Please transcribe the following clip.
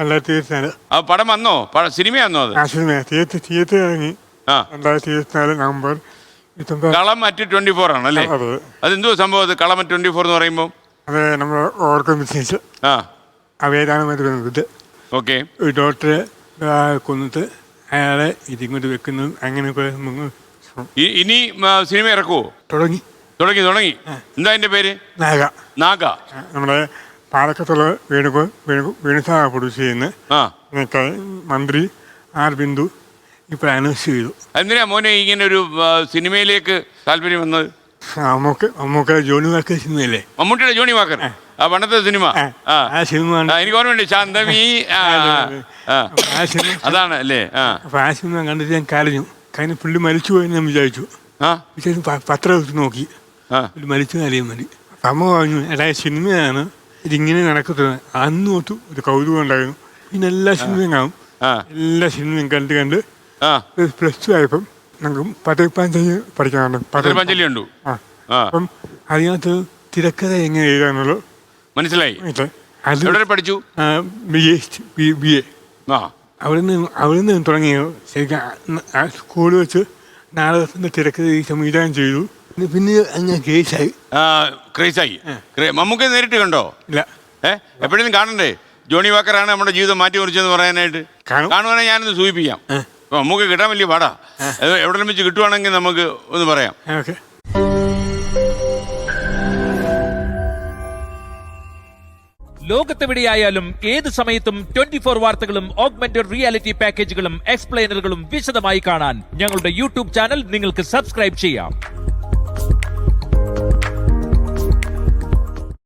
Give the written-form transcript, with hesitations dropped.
അല്ല തീർച്ചയായും ആ പടം വന്നോ? സിനിമയാന്നോ അത്? ആ സിനിമ തിയേറ്റർ ഇറങ്ങി 2024 നവംബർ 29. കളമറ്റ് 24 ആണല്ലേ? അതെ. അതെന്തോ സംഭവം അത് കളമറ്റ് 24 എന്ന് പറയുമ്പോൾ? അത് നമ്മൾ ഓർഗൻ ബിസിനസ് അവയദാനമായിട്ട് വരുന്നത്. ഓക്കെ. ഒരു ഡോക്ടറെ കൊന്നിട്ട് അയാളെ ഇതിങ്ങോട്ട് വെക്കുന്നത് അങ്ങനെയൊക്കെ ഇനി സിനിമ ഇറക്കുവോ? തുടങ്ങി. എന്താ അതിന്റെ പേര്? നാഗ. നമ്മുടെ പാലക്കത്തുള്ള വേണുസാ പ്രൊഡ്യൂസ് ചെയ്യുന്ന മന്ത്രി ആർ ബിന്ദു ഇപ്പോൾ അനൗൺസ് ചെയ്തു. എന്തിനാ മോനെ ഇങ്ങനെ ഒരു സിനിമയിലേക്ക് താല്പര്യം വന്നത്? മമ്മൂക്ക ജോണി വാക്കർ സിനിമയല്ലേ? മമ്മൂട്ടിയുടെ ജോണി വാക്കർ, ആ പണ്ടത്തെ സിനിമ. എനിക്ക് ഓർമ്മയുണ്ട്, ശാന്തമീ. അതാണ് അല്ലേ? അപ്പൊ ആ സിനിമ കണ്ടിട്ട് ഞാൻ കരഞ്ഞു. കാരണം പുള്ളി മരിച്ചു പോയെന്ന് ഞാൻ വിചാരിച്ചു. പത്രം എടുത്ത് നോക്കി, പുള്ളി മരിച്ചു കാര്യം മതി. അമ്മ പറഞ്ഞു, എടാ സിനിമയാണ്, ഇതിങ്ങനെ നടക്കുന്നത്. അന്ന് തൊട്ട് ഒരു കൗതുകം ഉണ്ടായിരുന്നു. പിന്നെ എല്ലാ സിനിമയും കാണും. എല്ലാ സിനിമയും കണ്ട് +2 ആയപ്പം നമുക്ക് പതിപ്പഞ്ചലി പഠിക്കാനുണ്ട്. അപ്പം അതിനകത്ത് തിരക്കഥ എങ്ങനെ എഴുതാന്നുള്ളൂ മനസ്സിലായി. പഠിച്ചു BA. അവിടെ നിന്ന് തുടങ്ങിയോ. ശരിക്കും സ്കൂളിൽ വെച്ച് നാടകത്തിന്റെ തിരക്കഥ സംവിധാനം ചെയ്തു. പിന്നെ അങ്ങനെ ക്രേസായി. മമ്മൂക്ക നേരിട്ട് കണ്ടോ? ഇല്ല. എപ്പോഴെങ്കിലും കാണണ്ടേ? ജോണി വാക്കറാണ് നമ്മുടെ ജീവിതം മാറ്റിമറിച്ചെന്ന് പറയാനായിട്ട്. കാണുവാണെങ്കിൽ ഞാനൊന്ന് സൂചിപ്പിക്കാം. മമ്മൂക്ക കിട്ടാൻ വലിയ പാടാ. എവിടെ വെച്ച് കിട്ടുവാണെങ്കിൽ നമുക്ക് ഒന്ന് പറയാം. ലോകത്തെവിടെയായാലും ഏത് സമയത്തും 24 വാർത്തകളും ഓഗ്മെന്റഡ് റിയാലിറ്റി പാക്കേജുകളും എക്സ്പ്ലെയിനറുകളും വിശദമായി കാണാൻ ഞങ്ങളുടെ യൂട്യൂബ് ചാനൽ നിങ്ങൾക്ക് സബ്സ്ക്രൈബ് ചെയ്യാം.